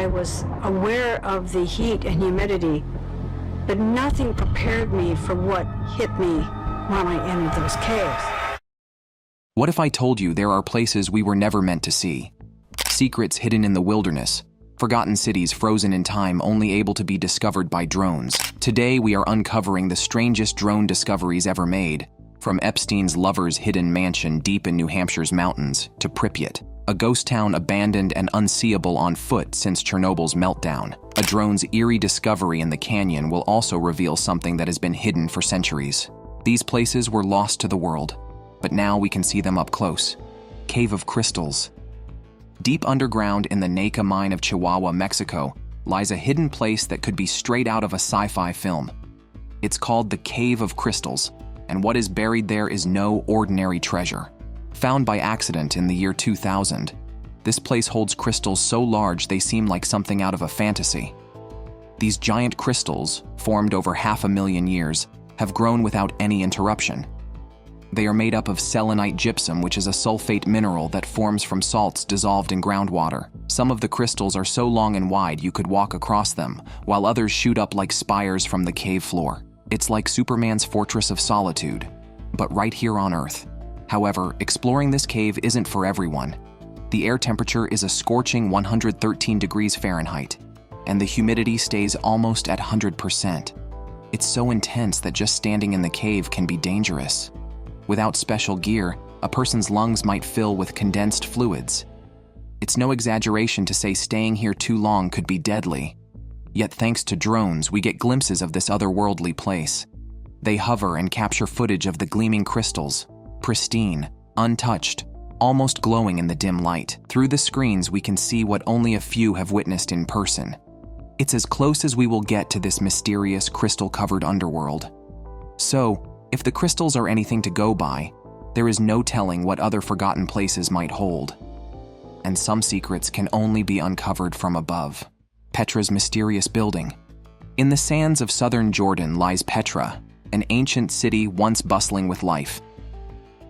I was aware of the heat and humidity, but nothing prepared me for what hit me when I entered those caves. What if I told you there are places we were never meant to see? Secrets hidden in the wilderness, forgotten cities frozen in time only able to be discovered by drones. Today we are uncovering the strangest drone discoveries ever made, from Epstein's lover's hidden mansion deep in New Hampshire's mountains to Pripyat, a ghost town abandoned and unseeable on foot since Chernobyl's meltdown. A drone's eerie discovery in the canyon will also reveal something that has been hidden for centuries. These places were lost to the world, but now we can see them up close. Cave of Crystals. Deep underground in the Nasca mine of Chihuahua, Mexico, lies a hidden place that could be straight out of a sci-fi film. It's called the Cave of Crystals, and what is buried there is no ordinary treasure. Found by accident in the year 2000, this place holds crystals so large they seem like something out of a fantasy. These giant crystals, formed over 500,000 years, have grown without any interruption. They are made up of selenite gypsum, which is a sulfate mineral that forms from salts dissolved in groundwater. Some of the crystals are so long and wide you could walk across them, while others shoot up like spires from the cave floor. It's like Superman's fortress of solitude, but right here on Earth. However, exploring this cave isn't for everyone. The air temperature is a scorching 113 degrees Fahrenheit, and the humidity stays almost at 100%. It's so intense that just standing in the cave can be dangerous. Without special gear, a person's lungs might fill with condensed fluids. It's no exaggeration to say staying here too long could be deadly. Yet thanks to drones, we get glimpses of this otherworldly place. They hover and capture footage of the gleaming crystals, pristine, untouched, almost glowing in the dim light. Through the screens, we can see what only a few have witnessed in person. It's as close as we will get to this mysterious crystal-covered underworld. So, if the crystals are anything to go by, there is no telling what other forgotten places might hold. And some secrets can only be uncovered from above. Petra's mysterious building. In the sands of southern Jordan lies Petra, an ancient city once bustling with life.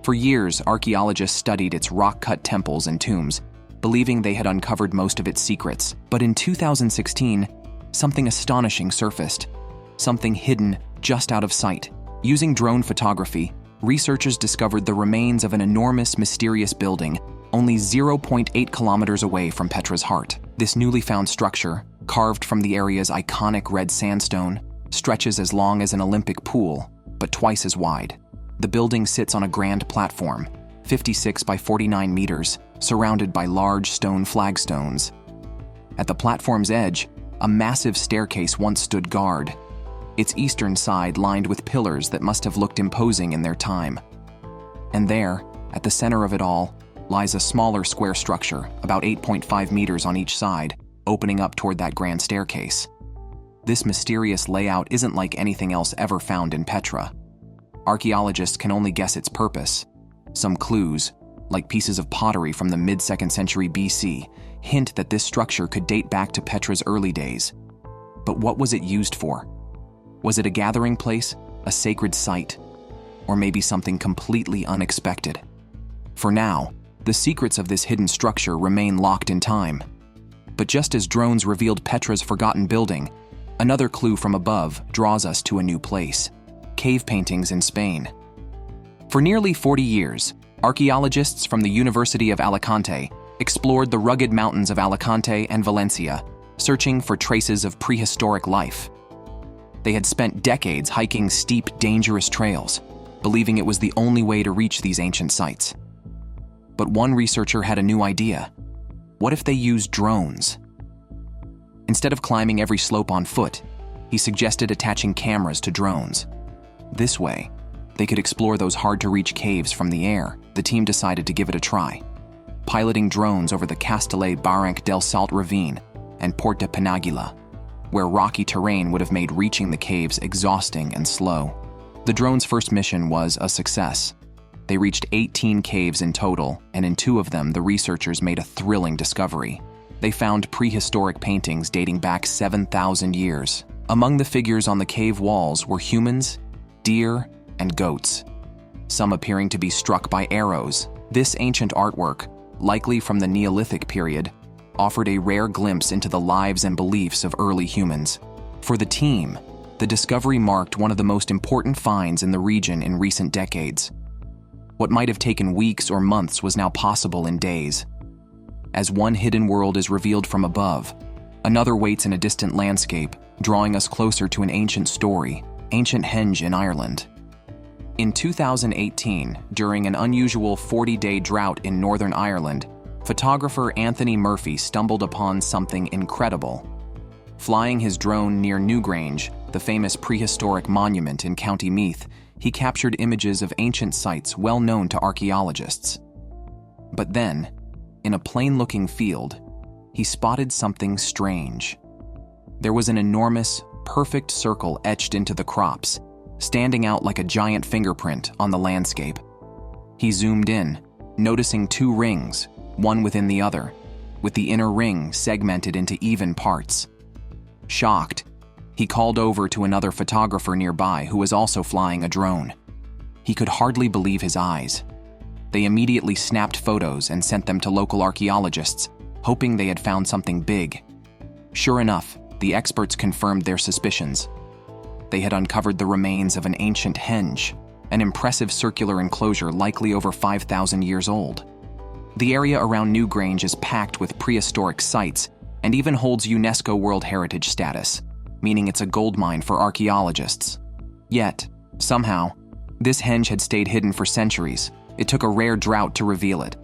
For years, archaeologists studied its rock-cut temples and tombs, believing they had uncovered most of its secrets. But in 2016, something astonishing surfaced, something hidden just out of sight. Using drone photography, researchers discovered the remains of an enormous, mysterious building only 0.8 kilometers away from Petra's heart. This newly found structure, carved from the area's iconic red sandstone, stretches as long as an Olympic pool, but twice as wide. The building sits on a grand platform, 56 by 49 meters, surrounded by large stone flagstones. At the platform's edge, a massive staircase once stood guard, its eastern side lined with pillars that must have looked imposing in their time. And there, at the center of it all, lies a smaller square structure, about 8.5 meters on each side, opening up toward that grand staircase. This mysterious layout isn't like anything else ever found in Petra. Archaeologists can only guess its purpose. Some clues, like pieces of pottery from the mid-2nd century BC, hint that this structure could date back to Petra's early days. But what was it used for? Was it a gathering place, a sacred site, or maybe something completely unexpected? For now, the secrets of this hidden structure remain locked in time. But just as drones revealed Petra's forgotten building, another clue from above draws us to a new place: cave paintings in Spain. For nearly 40 years, archaeologists from the University of Alicante explored the rugged mountains of Alicante and Valencia, searching for traces of prehistoric life. They had spent decades hiking steep, dangerous trails, believing it was the only way to reach these ancient sites. But one researcher had a new idea. What if they used drones? Instead of climbing every slope on foot, he suggested attaching cameras to drones. This way, they could explore those hard-to-reach caves from the air. The team decided to give it a try, piloting drones over the Castellet Barranc del Salt ravine and Port de Penàguila, where rocky terrain would have made reaching the caves exhausting and slow. The drone's first mission was a success. They reached 18 caves in total, and in 2 of them, the researchers made a thrilling discovery. They found prehistoric paintings dating back 7,000 years. Among the figures on the cave walls were humans, deer, and goats, some appearing to be struck by arrows. This ancient artwork, likely from the Neolithic period, offered a rare glimpse into the lives and beliefs of early humans. For the team, the discovery marked one of the most important finds in the region in recent decades. What might have taken weeks or months was now possible in days. As one hidden world is revealed from above, another waits in a distant landscape, drawing us closer to an ancient story, ancient henge in Ireland. In 2018, during an unusual 40-day drought in Northern Ireland, photographer Anthony Murphy stumbled upon something incredible. Flying his drone near Newgrange, the famous prehistoric monument in County Meath, he captured images of ancient sites well known to archaeologists. But then, in a plain-looking field, he spotted something strange. There was an enormous, perfect circle etched into the crops, standing out like a giant fingerprint on the landscape. He zoomed in, noticing two rings, one within the other, with the inner ring segmented into even parts. Shocked, he called over to another photographer nearby who was also flying a drone. He could hardly believe his eyes. They immediately snapped photos and sent them to local archaeologists, hoping they had found something big. Sure enough, the experts confirmed their suspicions. They had uncovered the remains of an ancient henge, an impressive circular enclosure likely over 5,000 years old. The area around Newgrange is packed with prehistoric sites and even holds UNESCO World Heritage status, meaning it's a goldmine for archaeologists. Yet, somehow, this henge had stayed hidden for centuries. It took a rare drought to reveal it,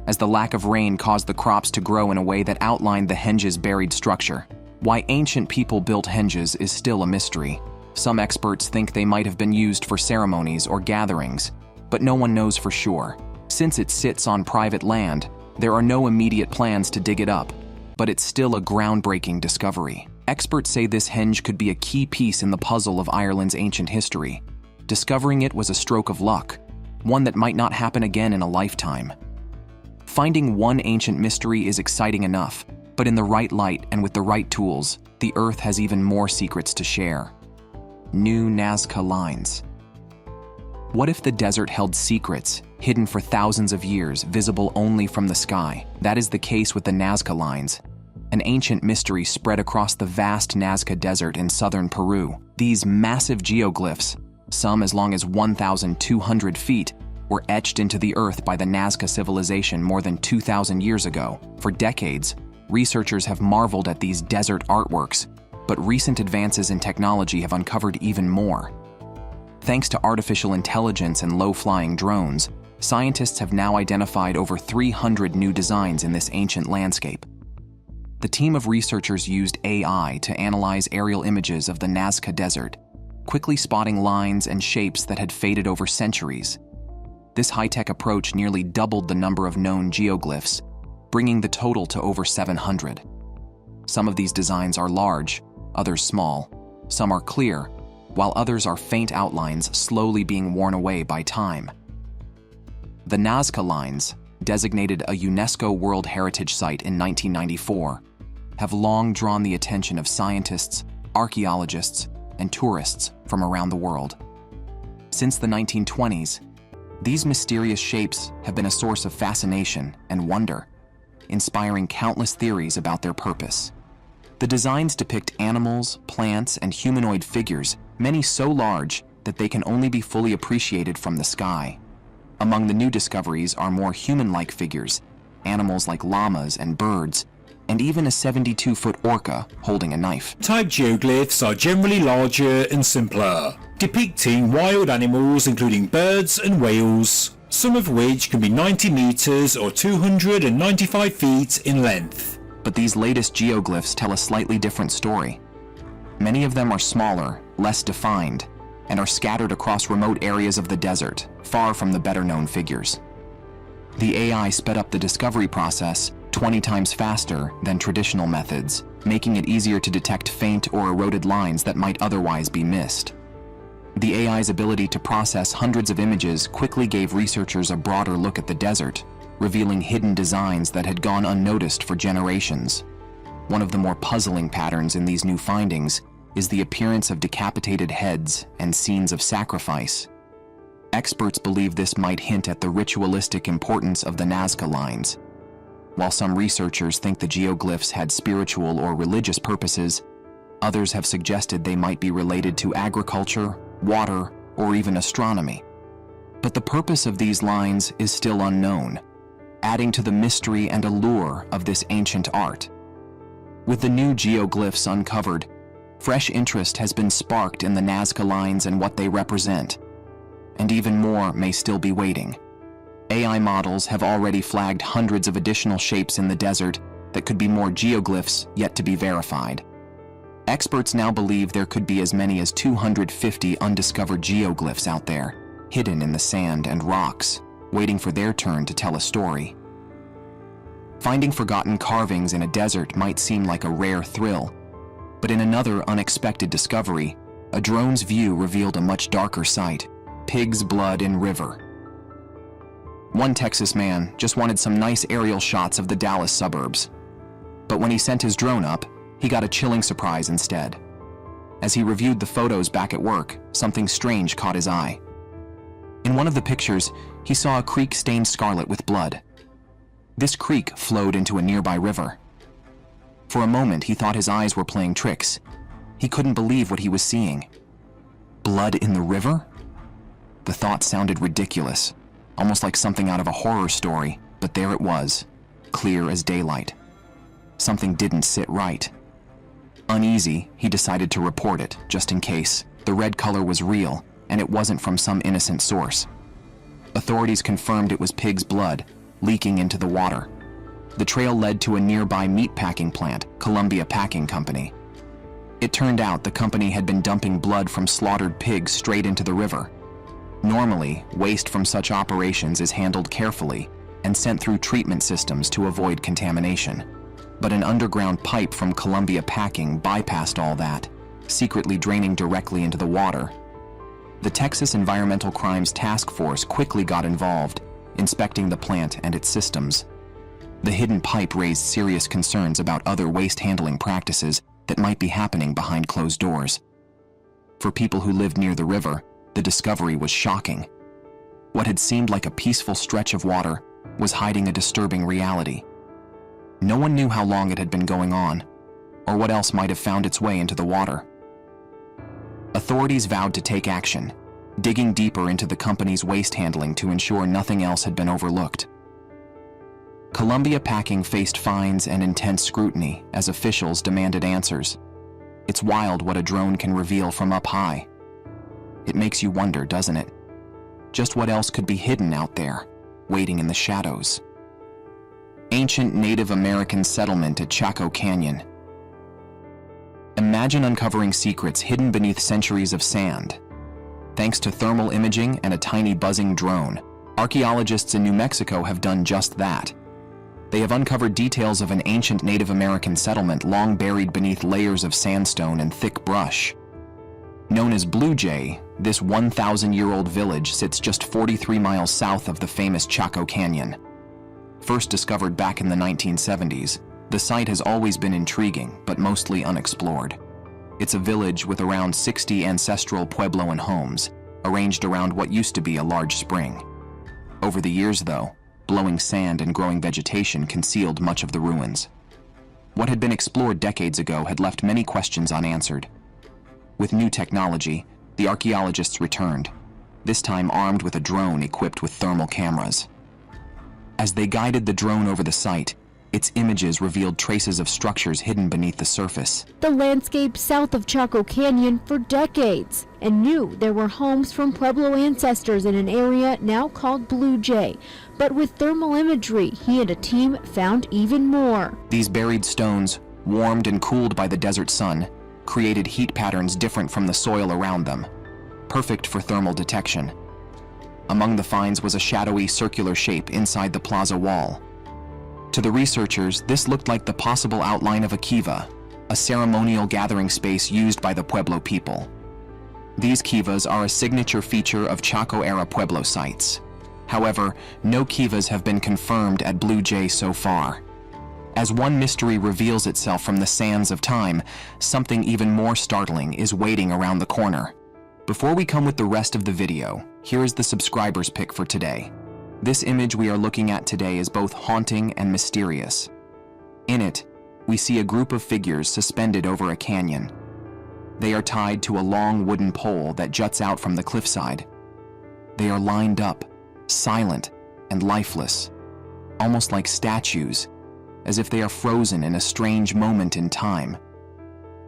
as the lack of rain caused the crops to grow in a way that outlined the henge's buried structure. Why ancient people built henges is still a mystery. Some experts think they might have been used for ceremonies or gatherings, but no one knows for sure. Since it sits on private land, there are no immediate plans to dig it up, but it's still a groundbreaking discovery. Experts say this henge could be a key piece in the puzzle of Ireland's ancient history. Discovering it was a stroke of luck, one that might not happen again in a lifetime. Finding one ancient mystery is exciting enough, but in the right light and with the right tools, the Earth has even more secrets to share. New Nasca lines. What if the desert held secrets, hidden for thousands of years, visible only from the sky? That is the case with the Nasca lines, an ancient mystery spread across the vast Nasca Desert in southern Peru. These massive geoglyphs, some as long as 1,200 feet, were etched into the earth by the Nasca civilization more than 2,000 years ago. For decades, researchers have marveled at these desert artworks, but recent advances in technology have uncovered even more. Thanks to artificial intelligence and low-flying drones, scientists have now identified over 300 new designs in this ancient landscape. The team of researchers used AI to analyze aerial images of the Nasca Desert, quickly spotting lines and shapes that had faded over centuries. This high-tech approach nearly doubled the number of known geoglyphs, bringing the total to over 700. Some of these designs are large, others small. Some are clear, while others are faint outlines slowly being worn away by time. The Nasca lines, designated a UNESCO World Heritage Site in 1994, have long drawn the attention of scientists, archaeologists, and tourists from around the world. Since the 1920s, these mysterious shapes have been a source of fascination and wonder, inspiring countless theories about their purpose. The designs depict animals, plants, and humanoid figures, many so large that they can only be fully appreciated from the sky. Among the new discoveries are more human-like figures, animals like llamas and birds, and even a 72-foot orca holding a knife. Type geoglyphs are generally larger and simpler, depicting wild animals including birds and whales, some of which can be 90 meters or 295 feet in length. But these latest geoglyphs tell a slightly different story. Many of them are smaller, less defined, and are scattered across remote areas of the desert, far from the better-known figures. The AI sped up the discovery process 20 times faster than traditional methods, making it easier to detect faint or eroded lines that might otherwise be missed. The AI's ability to process hundreds of images quickly gave researchers a broader look at the desert, revealing hidden designs that had gone unnoticed for generations. One of the more puzzling patterns in these new findings is the appearance of decapitated heads and scenes of sacrifice. Experts believe this might hint at the ritualistic importance of the Nasca lines. While some researchers think the geoglyphs had spiritual or religious purposes, others have suggested they might be related to agriculture, water, or even astronomy. But the purpose of these lines is still unknown, adding to the mystery and allure of this ancient art. With the new geoglyphs uncovered, fresh interest has been sparked in the Nasca lines and what they represent, and even more may still be waiting. AI models have already flagged hundreds of additional shapes in the desert that could be more geoglyphs yet to be verified. Experts now believe there could be as many as 250 undiscovered geoglyphs out there, hidden in the sand and rocks, waiting for their turn to tell a story. Finding forgotten carvings in a desert might seem like a rare thrill, but in another unexpected discovery, a drone's view revealed a much darker sight: pig's blood in river. One Texas man just wanted some nice aerial shots of the Dallas suburbs, but when he sent his drone up, he got a chilling surprise instead. As he reviewed the photos back at work, something strange caught his eye. In one of the pictures, he saw a creek stained scarlet with blood. This creek flowed into a nearby river. For a moment, he thought his eyes were playing tricks. He couldn't believe what he was seeing. Blood in the river? The thought sounded ridiculous, almost like something out of a horror story, but there it was, clear as daylight. Something didn't sit right. Uneasy, he decided to report it, just in case. The red color was real, and it wasn't from some innocent source. Authorities confirmed it was pig's blood, leaking into the water. The trail led to a nearby meat packing plant, Columbia Packing Company. It turned out the company had been dumping blood from slaughtered pigs straight into the river. Normally, waste from such operations is handled carefully and sent through treatment systems to avoid contamination. But an underground pipe from Columbia Packing bypassed all that, secretly draining directly into the water. The Texas Environmental Crimes Task Force quickly got involved, inspecting the plant and its systems. The hidden pipe raised serious concerns about other waste handling practices that might be happening behind closed doors. For people who lived near the river, the discovery was shocking. What had seemed like a peaceful stretch of water was hiding a disturbing reality. No one knew how long it had been going on, or what else might have found its way into the water. Authorities vowed to take action, digging deeper into the company's waste handling to ensure nothing else had been overlooked. Columbia Packing faced fines and intense scrutiny as officials demanded answers. It's wild what a drone can reveal from up high. It makes you wonder, doesn't it? Just what else could be hidden out there, waiting in the shadows? Ancient Native American settlement at Chaco Canyon. Imagine uncovering secrets hidden beneath centuries of sand. Thanks to thermal imaging and a tiny buzzing drone, archaeologists in New Mexico have done just that. They have uncovered details of an ancient Native American settlement long buried beneath layers of sandstone and thick brush. Known as Blue Jay, this 1,000-year-old village sits just 43 miles south of the famous Chaco Canyon. First discovered back in the 1970s, the site has always been intriguing, but mostly unexplored. It's a village with around 60 ancestral Puebloan homes, arranged around what used to be a large spring. Over the years, though, blowing sand and growing vegetation concealed much of the ruins. What had been explored decades ago had left many questions unanswered. With new technology, the archaeologists returned, this time armed with a drone equipped with thermal cameras. As they guided the drone over the site, its images revealed traces of structures hidden beneath the surface. The landscape south of Chaco Canyon for decades, and knew there were homes from Pueblo ancestors in an area now called Blue Jay. But with thermal imagery, he and a team found even more. These buried stones, warmed and cooled by the desert sun, created heat patterns different from the soil around them, perfect for thermal detection. Among the finds was a shadowy circular shape inside the plaza wall. To the researchers, this looked like the possible outline of a kiva, a ceremonial gathering space used by the Pueblo people. These kivas are a signature feature of Chaco-era Pueblo sites. However, no kivas have been confirmed at Blue Jay so far. As one mystery reveals itself from the sands of time, something even more startling is waiting around the corner. Before we come with the rest of the video, here is the subscriber's pick for today. This image we are looking at today is both haunting and mysterious. In it, we see a group of figures suspended over a canyon. They are tied to a long wooden pole that juts out from the cliffside. They are lined up, silent and lifeless, almost like statues, as if they are frozen in a strange moment in time.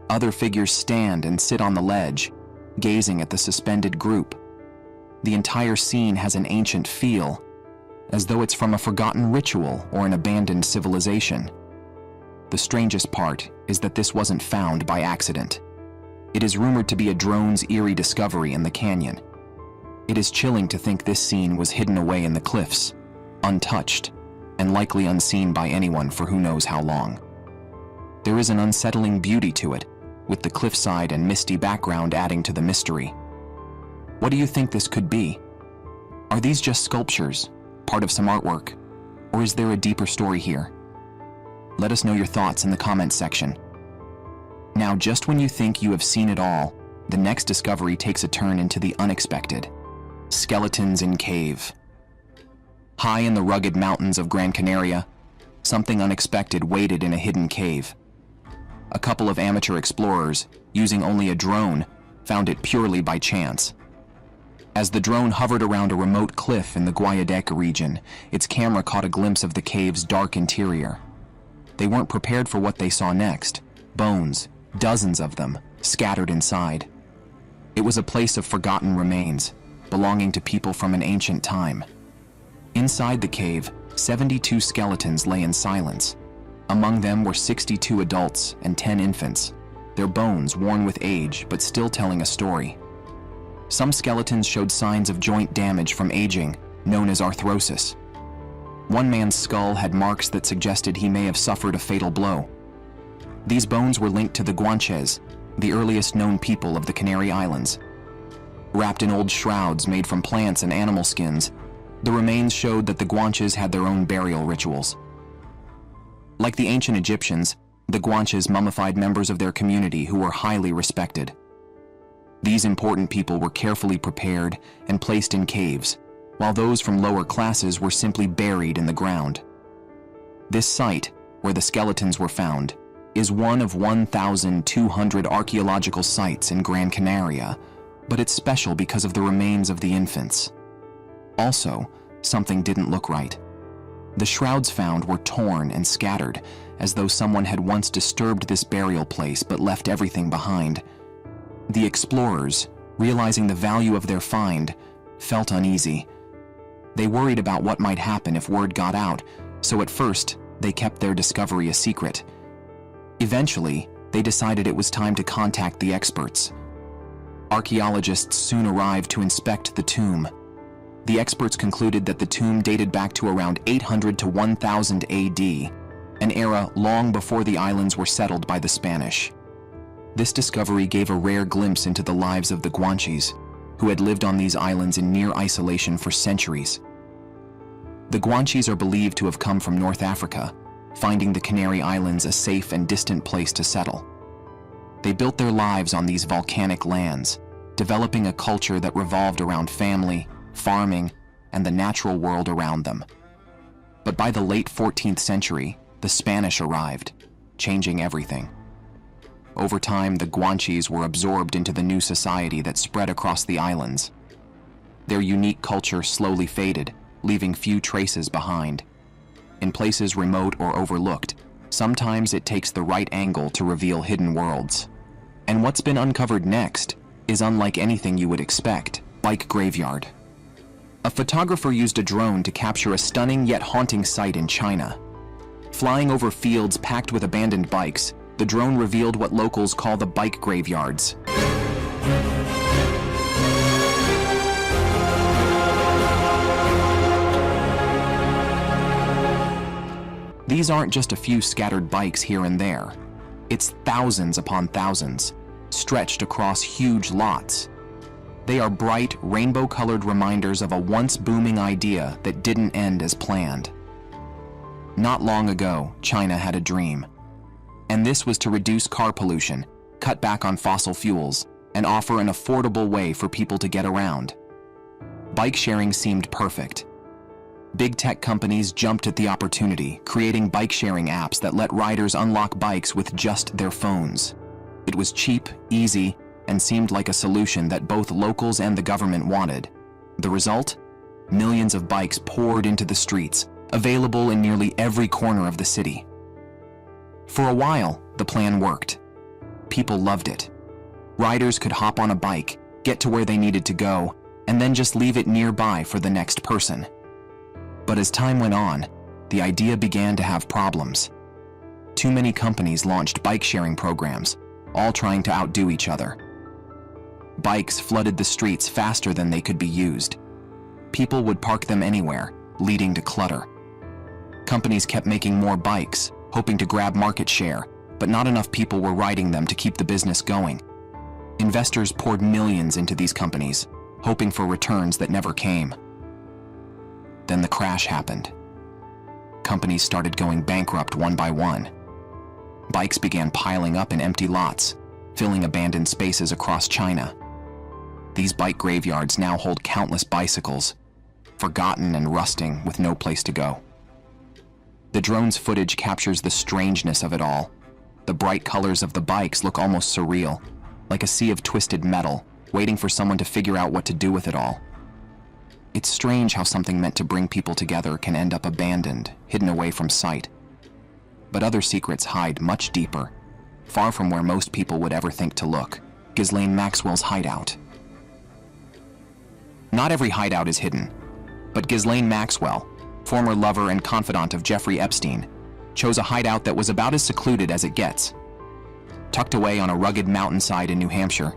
Other figures stand and sit on the ledge, gazing at the suspended group. The entire scene has an ancient feel, as though it's from a forgotten ritual or an abandoned civilization. The strangest part is that this wasn't found by accident. It is rumored to be a drone's eerie discovery in the canyon. It is chilling to think this scene was hidden away in the cliffs, untouched, and likely unseen by anyone for who knows how long. There is an unsettling beauty to it, with the cliffside and misty background adding to the mystery. What do you think this could be? Are these just sculptures, part of some artwork, or is there a deeper story here? Let us know your thoughts in the comments section. Now, just when you think you have seen it all, the next discovery takes a turn into the unexpected. Skeletons in cave. High in the rugged mountains of Gran Canaria, something unexpected waited in a hidden cave. A couple of amateur explorers, using only a drone, found it purely by chance. As the drone hovered around a remote cliff in the Guayadeca region, its camera caught a glimpse of the cave's dark interior. They weren't prepared for what they saw next. Bones, dozens of them, scattered inside. It was a place of forgotten remains, belonging to people from an ancient time. Inside the cave, 72 skeletons lay in silence. Among them were 62 adults and 10 infants, their bones worn with age but still telling a story. Some skeletons showed signs of joint damage from aging, known as arthrosis. One man's skull had marks that suggested he may have suffered a fatal blow. These bones were linked to the Guanches, the earliest known people of the Canary Islands. Wrapped in old shrouds made from plants and animal skins, the remains showed that the Guanches had their own burial rituals. Like the ancient Egyptians, the Guanches mummified members of their community who were highly respected. These important people were carefully prepared and placed in caves, while those from lower classes were simply buried in the ground. This site, where the skeletons were found, is one of 1,200 archaeological sites in Gran Canaria, but it's special because of the remains of the infants. Also, something didn't look right. The shrouds found were torn and scattered, as though someone had once disturbed this burial place but left everything behind. The explorers, realizing the value of their find, felt uneasy. They worried about what might happen if word got out, so at first, they kept their discovery a secret. Eventually, they decided it was time to contact the experts. Archaeologists soon arrived to inspect the tomb. The experts concluded that the tomb dated back to around 800 to 1000 AD, an era long before the islands were settled by the Spanish. This discovery gave a rare glimpse into the lives of the Guanches, who had lived on these islands in near isolation for centuries. The Guanches are believed to have come from North Africa, finding the Canary Islands a safe and distant place to settle. They built their lives on these volcanic lands, developing a culture that revolved around family, farming, and the natural world around them. But by the late 14th century, the Spanish arrived, changing everything. Over time, the Guanches were absorbed into the new society that spread across the islands. Their unique culture slowly faded, leaving few traces behind. In places remote or overlooked, sometimes it takes the right angle to reveal hidden worlds. And what's been uncovered next is unlike anything you would expect: bike graveyard. A photographer used a drone to capture a stunning yet haunting sight in China. Flying over fields packed with abandoned bikes, the drone revealed what locals call the bike graveyards. These aren't just a few scattered bikes here and there. It's thousands upon thousands, stretched across huge lots. They are bright, rainbow-colored reminders of a once booming idea that didn't end as planned. Not long ago, China had a dream. And this was to reduce car pollution, cut back on fossil fuels, and offer an affordable way for people to get around. Bike sharing seemed perfect. Big tech companies jumped at the opportunity, creating bike-sharing apps that let riders unlock bikes with just their phones. It was cheap, easy, and seemed like a solution that both locals and the government wanted. The result? Millions of bikes poured into the streets, available in nearly every corner of the city. For a while, the plan worked. People loved it. Riders could hop on a bike, get to where they needed to go, and then just leave it nearby for the next person. But as time went on, the idea began to have problems. Too many companies launched bike-sharing programs, all trying to outdo each other. Bikes flooded the streets faster than they could be used. People would park them anywhere, leading to clutter. Companies kept making more bikes, hoping to grab market share, but not enough people were riding them to keep the business going. Investors poured millions into these companies, hoping for returns that never came. Then the crash happened. Companies started going bankrupt one by one. Bikes began piling up in empty lots, filling abandoned spaces across China. These bike graveyards now hold countless bicycles, forgotten and rusting with no place to go. The drone's footage captures the strangeness of it all. The bright colors of the bikes look almost surreal, like a sea of twisted metal, waiting for someone to figure out what to do with it all. It's strange how something meant to bring people together can end up abandoned, hidden away from sight. But other secrets hide much deeper, far from where most people would ever think to look. Ghislaine Maxwell's hideout. Not every hideout is hidden, but Ghislaine Maxwell, former lover and confidant of Jeffrey Epstein, chose a hideout that was about as secluded as it gets. Tucked away on a rugged mountainside in New Hampshire,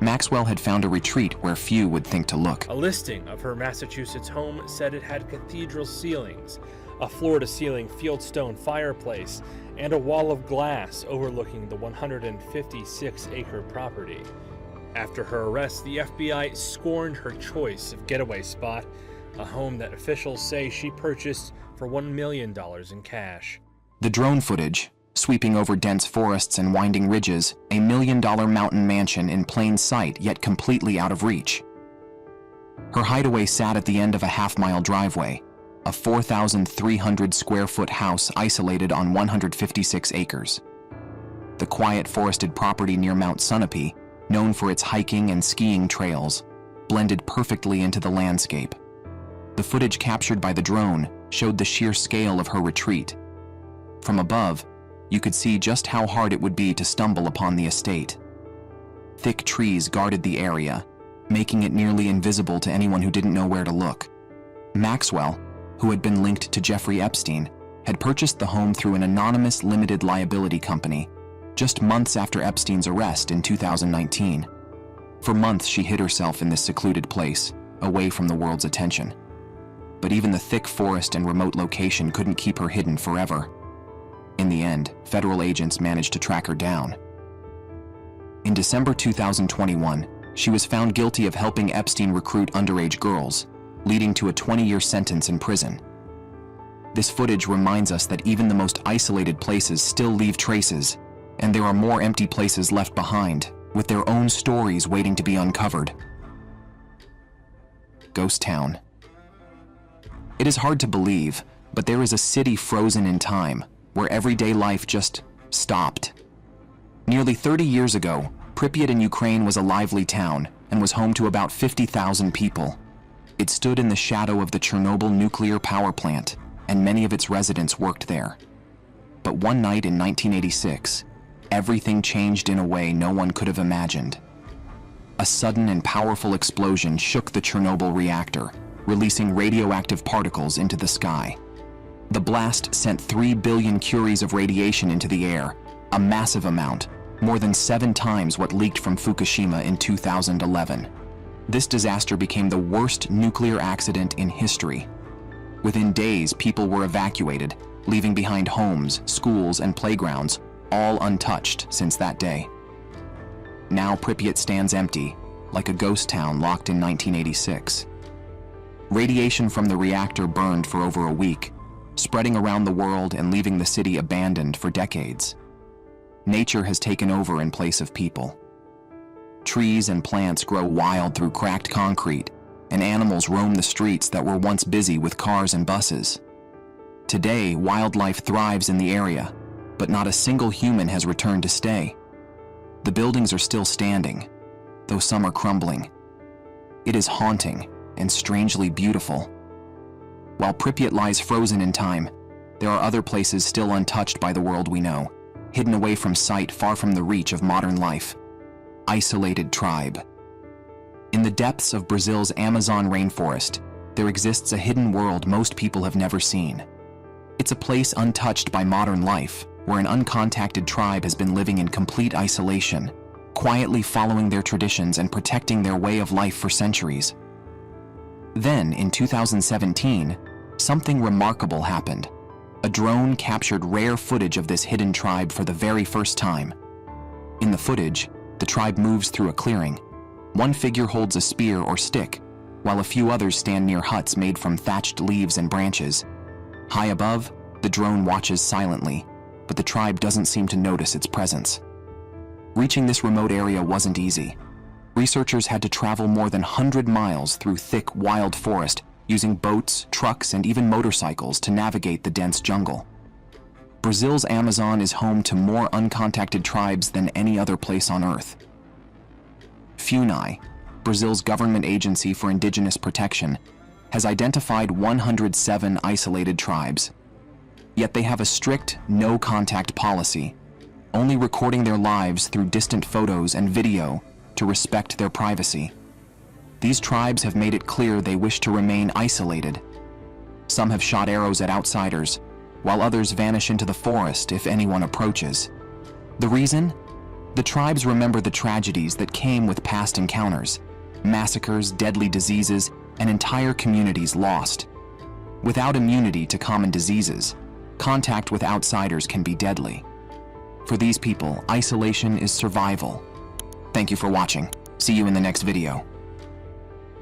Maxwell had found a retreat where few would think to look. A listing of her Massachusetts home said it had cathedral ceilings, a floor-to-ceiling fieldstone fireplace, and a wall of glass overlooking the 156-acre property. After her arrest, the FBI scorned her choice of getaway spot, a home that officials say she purchased for $1 million in cash. The drone footage, sweeping over dense forests and winding ridges, a $1 million mountain mansion in plain sight yet completely out of reach. Her hideaway sat at the end of a half-mile driveway, a 4,300 square foot house isolated on 156 acres. The quiet forested property near Mount Sunapee, known for its hiking and skiing trails, blended perfectly into the landscape. The footage captured by the drone showed the sheer scale of her retreat. From above, you could see just how hard it would be to stumble upon the estate. Thick trees guarded the area, making it nearly invisible to anyone who didn't know where to look. Maxwell, who had been linked to Jeffrey Epstein, had purchased the home through an anonymous limited liability company, just months after Epstein's arrest in 2019. For months, she hid herself in this secluded place, away from the world's attention. But even the thick forest and remote location couldn't keep her hidden forever. In the end, federal agents managed to track her down. In December 2021, she was found guilty of helping Epstein recruit underage girls, leading to a 20-year sentence in prison. This footage reminds us that even the most isolated places still leave traces, and there are more empty places left behind, with their own stories waiting to be uncovered. Ghost Town. It is hard to believe, but there is a city frozen in time, where everyday life just stopped. Nearly 30 years ago, Pripyat in Ukraine was a lively town and was home to about 50,000 people. It stood in the shadow of the Chernobyl nuclear power plant, and many of its residents worked there. But one night in 1986, everything changed in a way no one could have imagined. A sudden and powerful explosion shook the Chernobyl reactor, releasing radioactive particles into the sky. The blast sent 3 billion curies of radiation into the air, a massive amount, more than 7 times what leaked from Fukushima in 2011. This disaster became the worst nuclear accident in history. Within days, people were evacuated, leaving behind homes, schools, and playgrounds, all untouched since that day. Now Pripyat stands empty, like a ghost town locked in 1986. Radiation from the reactor burned for over a week, spreading around the world and leaving the city abandoned for decades. Nature has taken over in place of people. Trees and plants grow wild through cracked concrete, and animals roam the streets that were once busy with cars and buses. Today, wildlife thrives in the area, but not a single human has returned to stay. The buildings are still standing, though some are crumbling. It is haunting and strangely beautiful. While Pripyat lies frozen in time, there are other places still untouched by the world we know, hidden away from sight, far from the reach of modern life. Isolated tribe. In the depths of Brazil's Amazon rainforest, there exists a hidden world most people have never seen. It's a place untouched by modern life, where an uncontacted tribe has been living in complete isolation, quietly following their traditions and protecting their way of life for centuries. Then, in 2017, something remarkable happened. A drone captured rare footage of this hidden tribe for the very first time. In the footage, the tribe moves through a clearing. One figure holds a spear or stick, while a few others stand near huts made from thatched leaves and branches. High above, the drone watches silently, but the tribe doesn't seem to notice its presence. Reaching this remote area wasn't easy. Researchers had to travel more than 100 miles through thick, wild forest, using boats, trucks, and even motorcycles to navigate the dense jungle. Brazil's Amazon is home to more uncontacted tribes than any other place on Earth. FUNAI, Brazil's government agency for indigenous protection, has identified 107 isolated tribes. Yet they have a strict no-contact policy, only recording their lives through distant photos and video to respect their privacy. These tribes have made it clear they wish to remain isolated. Some have shot arrows at outsiders, while others vanish into the forest if anyone approaches. The reason? The tribes remember the tragedies that came with past encounters: massacres, deadly diseases, and entire communities lost. Without immunity to common diseases, contact with outsiders can be deadly. For these people, isolation is survival. Thank you for watching. See you in the next video.